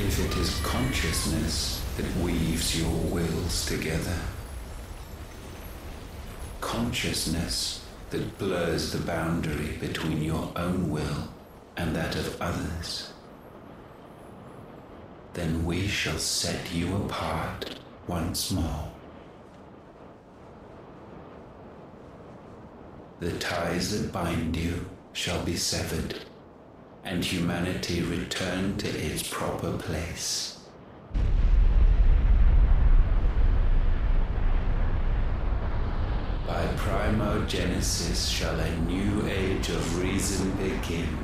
If it is consciousness that weaves your wills together, consciousness that blurs the boundary between your own will and that of others, then we shall set you apart once more. The ties that bind you shall be severed, and humanity return to its proper place. By primogenesis shall a new age of reason begin.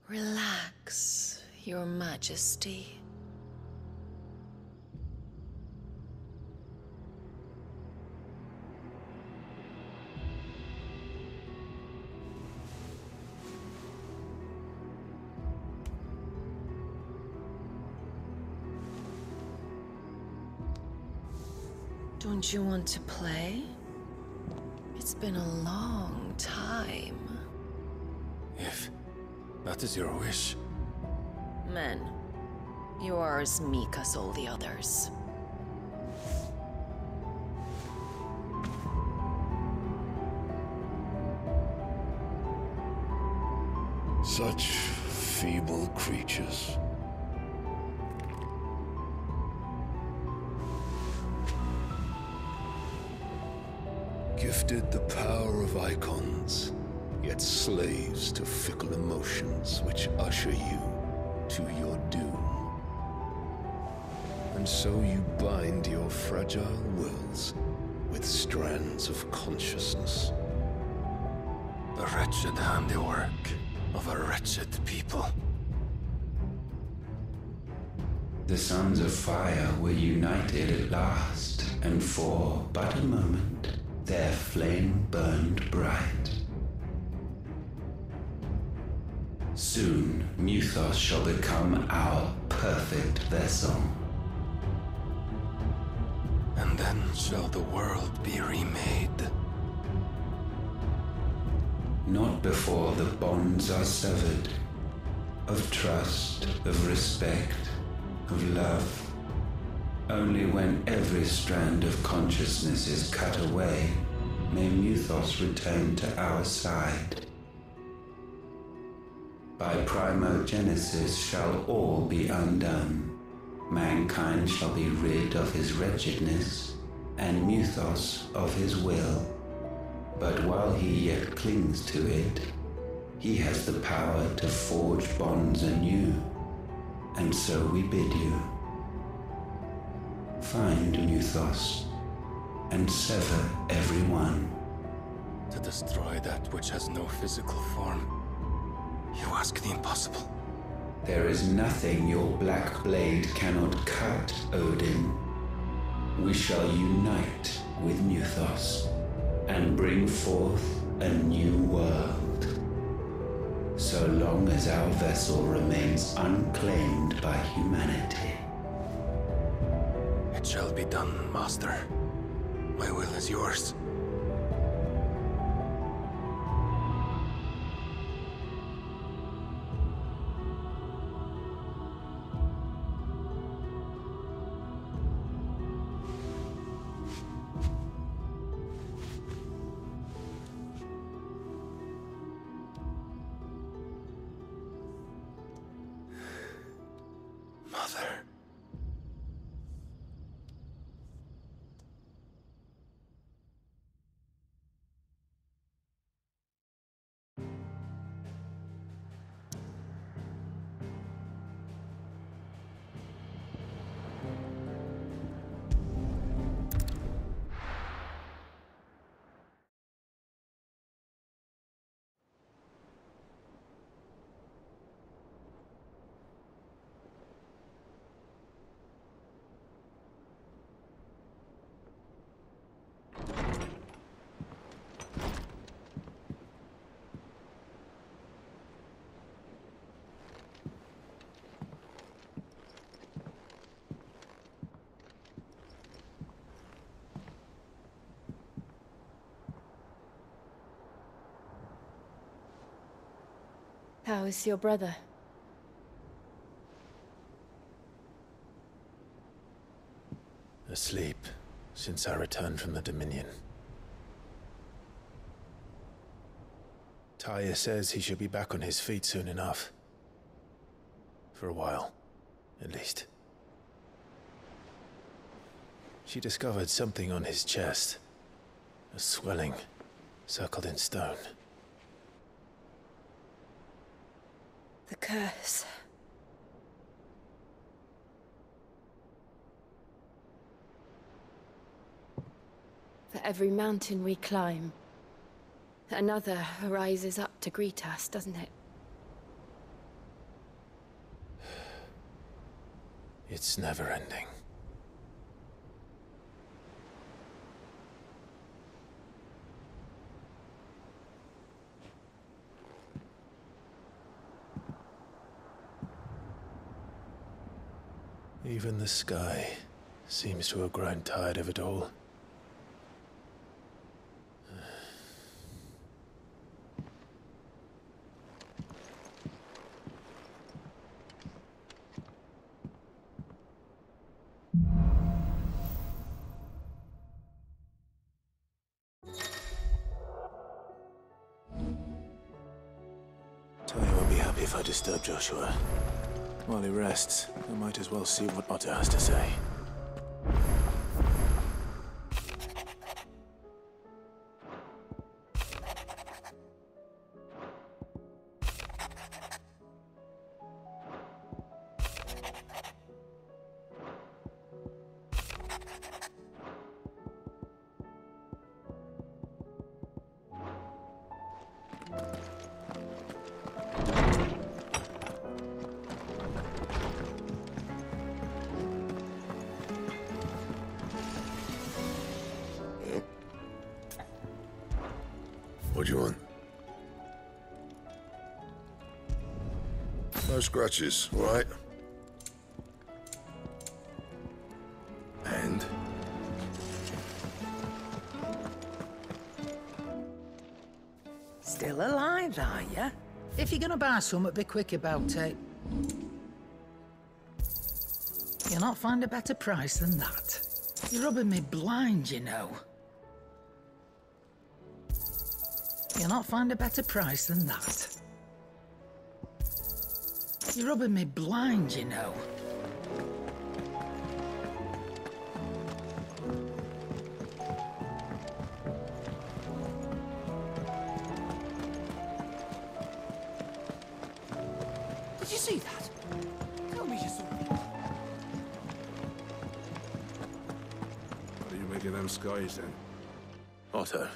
Relax, Your Majesty. Don't you want to play? It's been a long time. If that is your wish. Men, you are as meek as all the others. Such feeble creatures. Gifted the power of icons, yet slaves to fickle emotions which usher you to your doom. And so you bind your fragile wills with strands of consciousness. The wretched handiwork of a wretched people. The sons of fire were united at last, and for but a moment their flame burned bright. Soon Nuevas shall become our perfect vessel. And then shall the world be remade. Not before the bonds are severed, of trust, of respect, of love. Only when every strand of consciousness is cut away, may Nuevas return to our side. By primogenesis shall all be undone. Mankind shall be rid of his wretchedness, and Nuevas of his will. But while he yet clings to it, he has the power to forge bonds anew, and so we bid you. Find Nuevas, and sever every one. To destroy that which has no physical form. You ask the impossible. There is nothing your black blade cannot cut, Odin. We shall unite with Nuevas, and bring forth a new world. So long as our vessel remains unclaimed by humanity. It shall be done, Master. My will is yours. Mother. How is your brother? Asleep since I returned from the Dominion. Taya says he should be back on his feet soon enough. For a while, at least. She discovered something on his chest. A swelling, circled in stone. The curse. For every mountain we climb, another rises up to greet us, doesn't it? It's never ending. Even the sky seems to have grown tired of it all. Taya won't be happy if I disturb Joshua. While he rests, I might as well see what Otter has to say. What do you want? No scratches, all right? And? Still alive, are ya? If you're gonna buy something, be quick about it. You'll not find a better price than that. You're rubbing me blind, you know. You'll not find a better price than that. You're rubbing me blind, you know. Did you see that? Tell me you saw it. What are you making them skies then? Otto,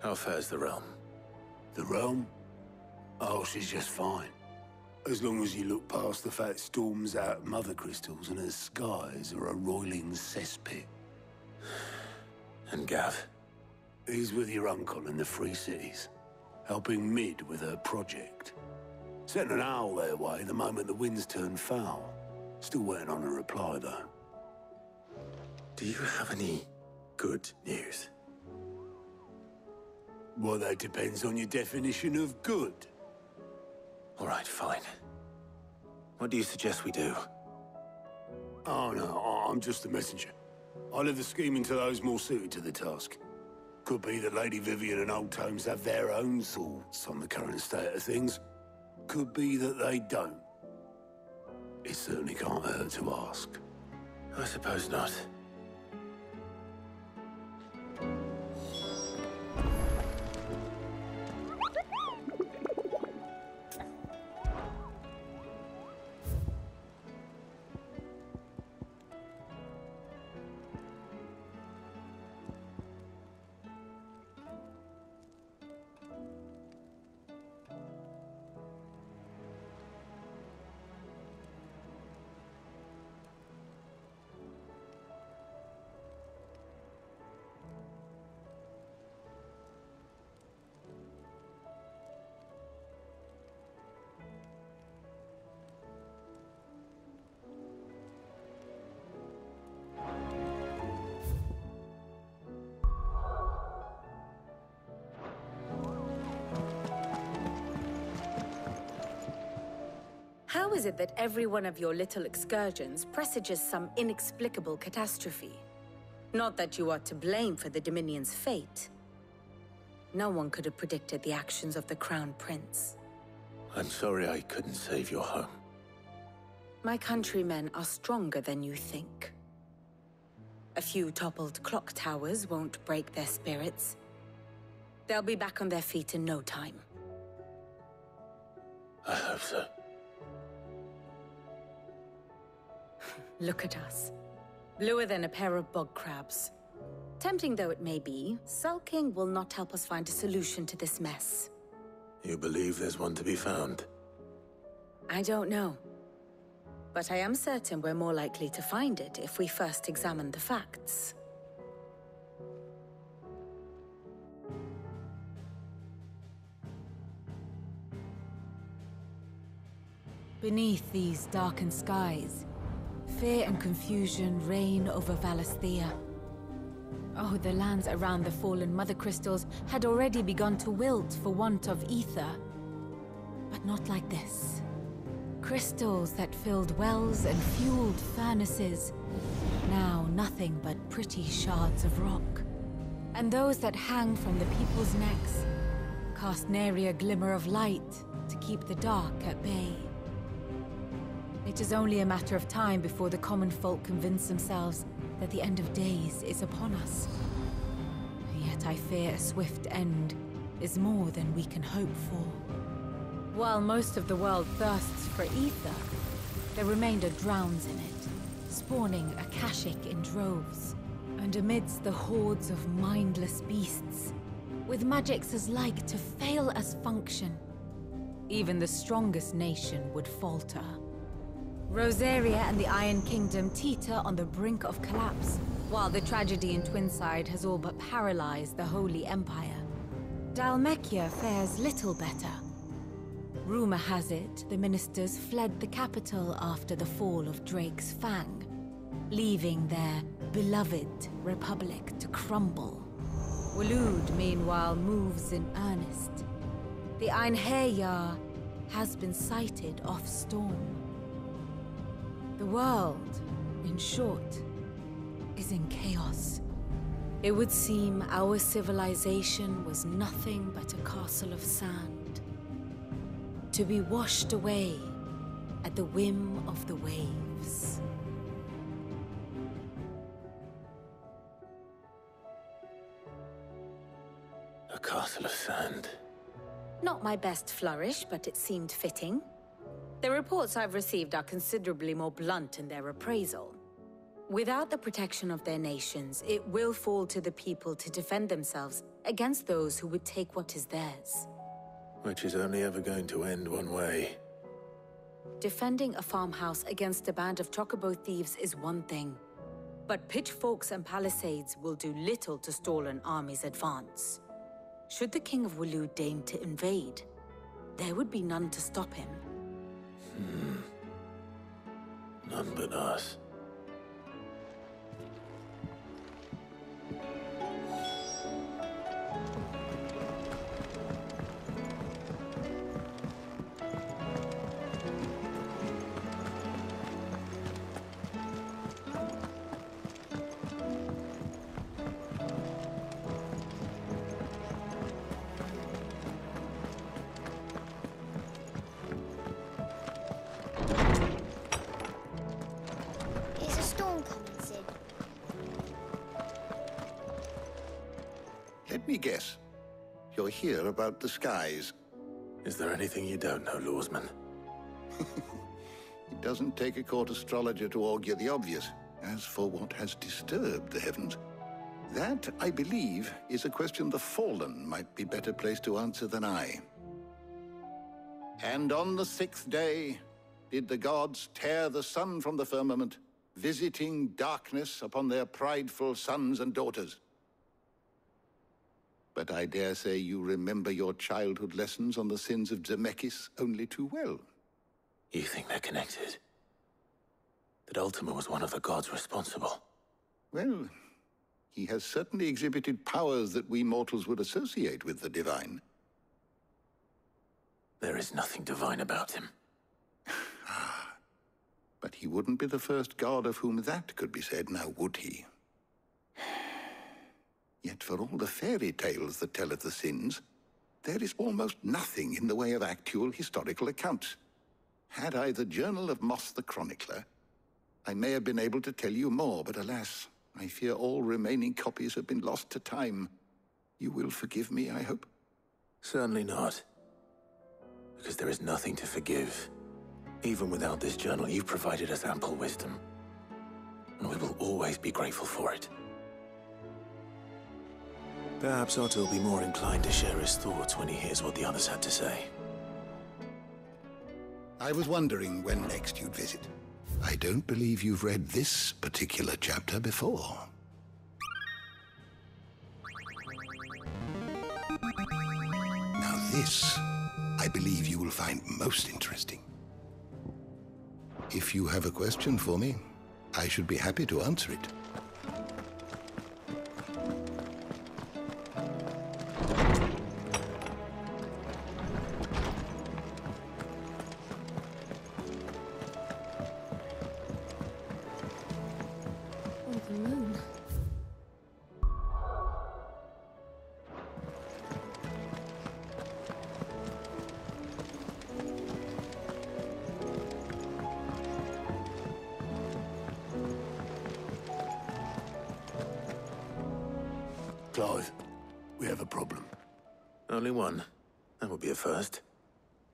how fares the realm? The realm? Oh, she's just fine. As long as you look past the fact storms out mother crystals and her skies are a roiling cesspit. And Gav? He's with your uncle in the Free Cities, helping Mid with her project. Sent an owl their way the moment the winds turned foul. Still waiting on a reply, though. Do you have any good news? Well, that depends on your definition of good. All right, fine. What do you suggest we do? Oh, no, I'm just a messenger. I leave the scheming to those more suited to the task. Could be that Lady Vivian and Old Tomes have their own thoughts on the current state of things. Could be that they don't. It certainly can't hurt to ask. I suppose not. is it that every one of your little excursions presages some inexplicable catastrophe? Not that you are to blame for the Dominion's fate. No one could have predicted the actions of the Crown Prince. I'm sorry I couldn't save your home. My countrymen are stronger than you think. A few toppled clock towers won't break their spirits. They'll be back on their feet in no time. I hope so. Look at us. Bluer than a pair of bog crabs. Tempting though it may be, sulking will not help us find a solution to this mess. You believe there's one to be found? I don't know. But I am certain we're more likely to find it if we first examine the facts. Beneath these darkened skies, fear and confusion reign over Valisthea. Oh, the lands around the fallen Mother Crystals had already begun to wilt for want of ether. But not like this. Crystals that filled wells and fueled furnaces. Now nothing but pretty shards of rock. And those that hang from the people's necks cast nary a glimmer of light to keep the dark at bay. It is only a matter of time before the common folk convince themselves that the end of days is upon us. Yet I fear a swift end is more than we can hope for. While most of the world thirsts for ether, the remainder drowns in it, spawning Akashic in droves. And amidst the hordes of mindless beasts, with magics as like to fail as function, even the strongest nation would falter. Rosaria and the Iron Kingdom teeter on the brink of collapse, while the tragedy in Twinside has all but paralyzed the Holy Empire. Dalmekia fares little better. Rumor has it the ministers fled the capital after the fall of Drake's Fang, leaving their beloved republic to crumble. Waloed, meanwhile, moves in earnest. The Einherjar has been sighted off-storm. The world, in short, is in chaos. It would seem our civilization was nothing but a castle of sand, to be washed away at the whim of the waves. A castle of sand. Not my best flourish, but it seemed fitting. The reports I've received are considerably more blunt in their appraisal. Without the protection of their nations, it will fall to the people to defend themselves against those who would take what is theirs. Which is only ever going to end one way. Defending a farmhouse against a band of chocobo thieves is one thing, but pitchforks and palisades will do little to stall an army's advance. Should the King of Waloed deign to invade, there would be none to stop him. None but us. Let me guess. You're here about the skies. Is there anything you don't know, Lawsman? It doesn't take a court astrologer to augur the obvious. As for what has disturbed the heavens, that, I believe, is a question the Fallen might be better placed to answer than I. And on the 6th day did the gods tear the sun from the firmament, visiting darkness upon their prideful sons and daughters. But I dare say you remember your childhood lessons on the sins of Zemeckis only too well. You think they're connected? That Ultima was one of the gods responsible? Well, he has certainly exhibited powers that we mortals would associate with the divine. There is nothing divine about him. But he wouldn't be the first god of whom that could be said, now would he? Yet for all the fairy tales that tell of the sins, there is almost nothing in the way of actual historical accounts. Had I the Journal of Moss the Chronicler, I may have been able to tell you more, but alas, I fear all remaining copies have been lost to time. You will forgive me, I hope? Certainly not. Because there is nothing to forgive. Even without this journal, you've provided us ample wisdom. And we will always be grateful for it. Perhaps Otto will be more inclined to share his thoughts when he hears what the others had to say. I was wondering when next you'd visit. I don't believe you've read this particular chapter before. Now this, I believe you will find most interesting. If you have a question for me, I should be happy to answer it. Clive, we have a problem. Only one. That would be a first.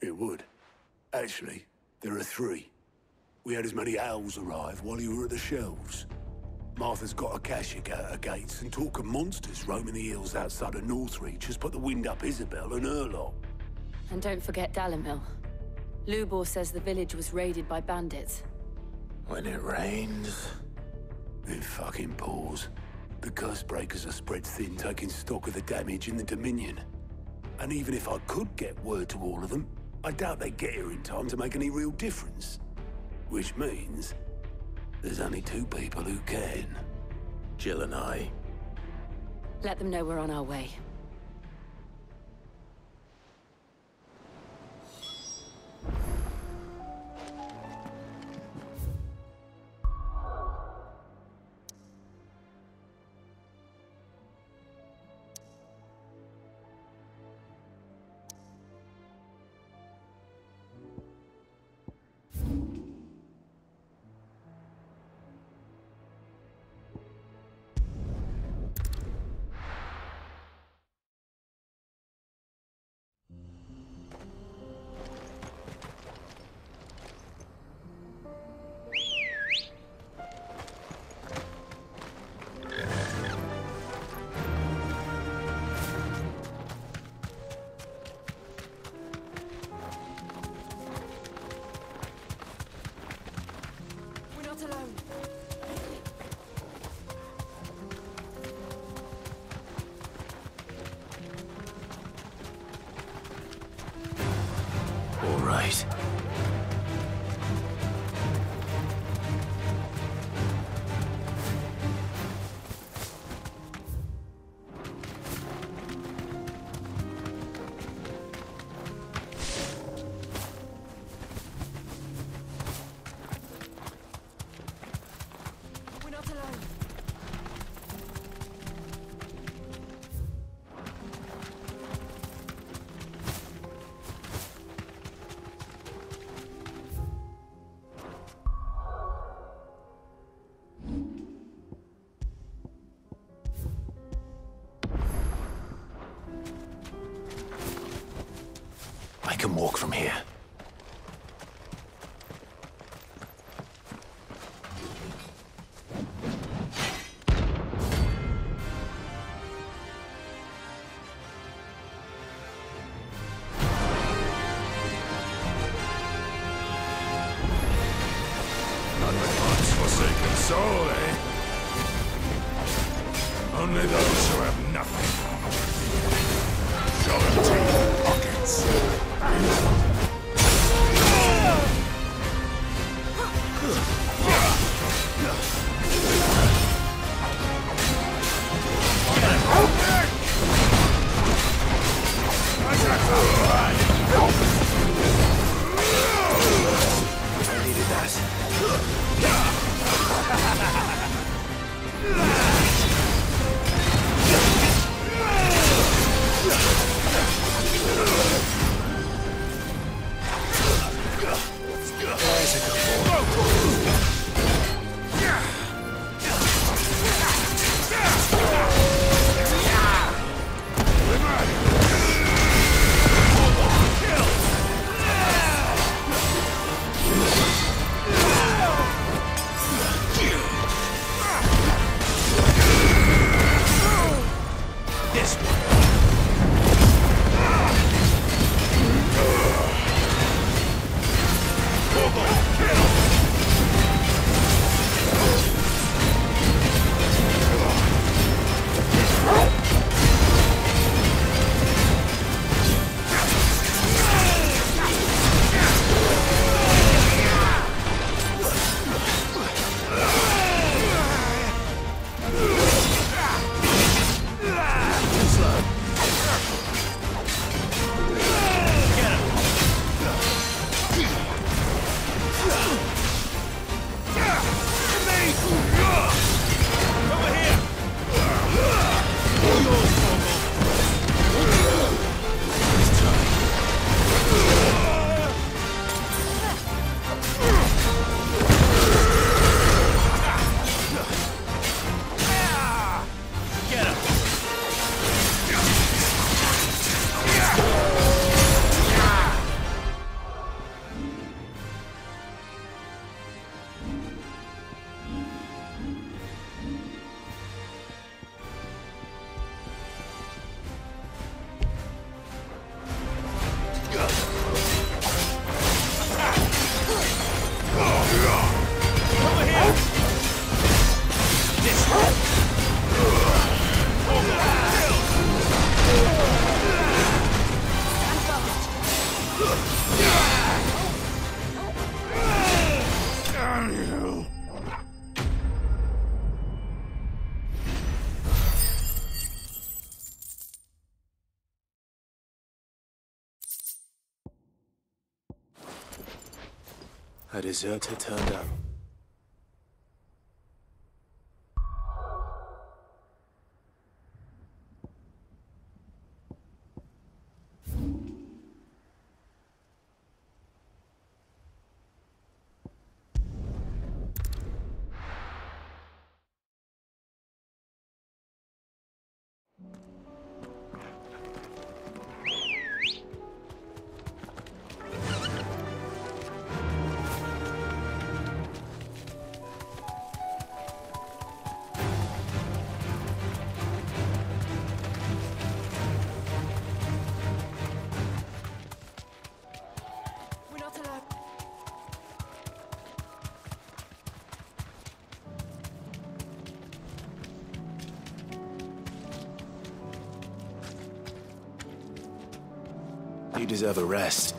It would. Actually, there are three. We had as many owls arrive while you were at the shelves. Martha's got a cashier at her gates, and talk of monsters roaming the hills outside of Northreach has put the wind up Isabel and her lot. And don't forget Dalimil. Lubor says the village was raided by bandits. When it rains... It fucking pours. The curse breakers are spread thin, taking stock of the damage in the Dominion. And even if I could get word to all of them, I doubt they'd get here in time to make any real difference. Which means there's only two people who can. Jill and I. Let them know we're on our way. Right. We're not alone. I can walk from here. God's forsaken soul, eh? Only those who have nothing. Shove into your pockets. I needed that. A deserter turned up. You deserve a rest.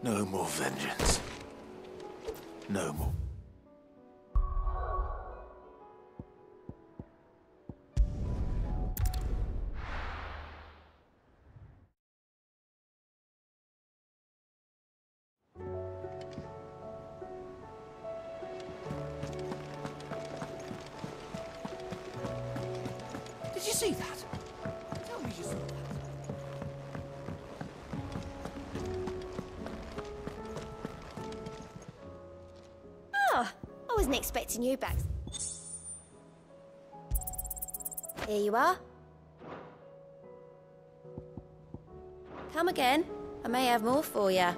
No more vengeance. No more. Did you see that? Tell me you saw that. Oh, I wasn't expecting you back. Here you are. Come again. I may have more for you.